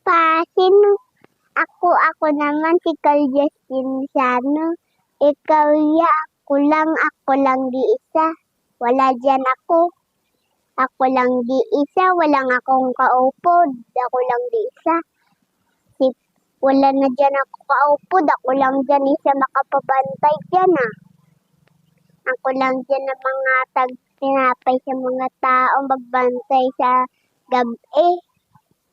pa? Sino? Ako naman si Carl Justin Sano. Ikaw ya, ako lang di isa. Wala dyan ako. Ako lang di isa, walang akong kaupod. Ako lang di isa. Wala na dyan ako kaupod. Ako lang dyan isa makapabantay dyan ah. Ako lang dyan ang mga tinapay sa mga tao magbantay sa gabi.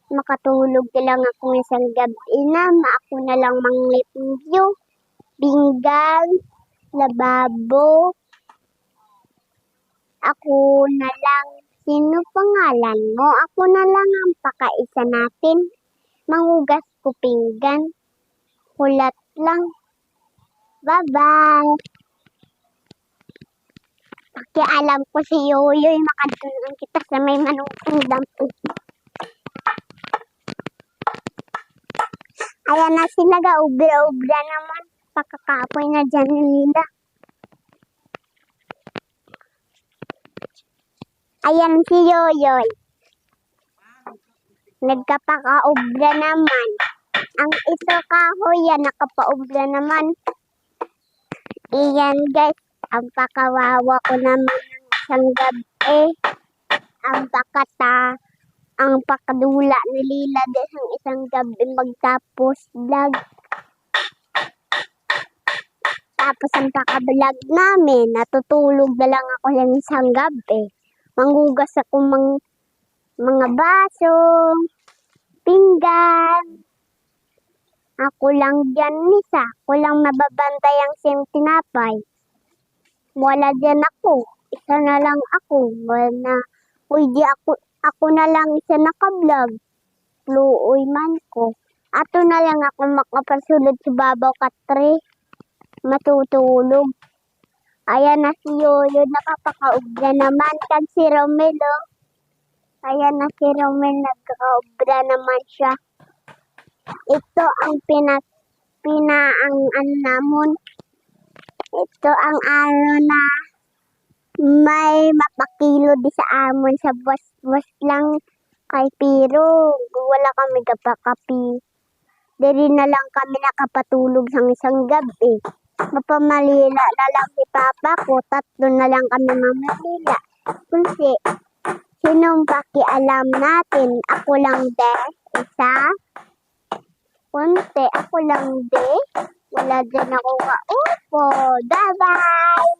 Makatulog na lang ako isang gabi na. Ako na lang manglipyo. Binggan. Lababo. Ako na lang. Sino pangalan mo? Ako na lang ang pakaisa natin. Manghugas ko pinggan. Kulat lang. Bye-bye. Pakialam ko si Yoyoy. Makadulong kita sa may manukong dampo. Ayan na sila ga-ubra-ubra naman. Pakakapoy na dyan nila. Ayan si Yoyoy. Nagkapaka-ubra naman. Ang ito kahoy yan, nakapaubra naman. Iyan guys, ang pakawawa ko naman ng isang gabi. Ang pakadula ni Lila ng isang gabi magtapos vlog. Tapos ang pakablog namin, natutulog na lang ako yung isang gabi. Manghugas ako mga baso, pinggan. Ako lang dyan isa. Ako lang mababantay ang tinapay. Wala dyan ako. Isa na lang ako. Wala. Uy, di ako na lang isa nakablog. Luoy man ko. Ato na lang ako makapasulod sa babaw katre. Matutulog. Ayan na si Yoyo. Nakapakaubra naman. Kag si Romelo. Ayan na si Romel. Nagkakaubra naman siya. Ito ang ang namon. Ito ang araw na may mapakilo di sa amon sa bus lang kay Piro. Wala kami kapakapi. Diri na lang kami nakapatulog sa isang gabi. Mapamalila na lang si Papa ko. 3 na lang kami mamalila. Kasi sinong pakialam natin? Ako lang de. Isa. Konti. Ako lang de. Wala dyan ako kaupo. Bye-bye!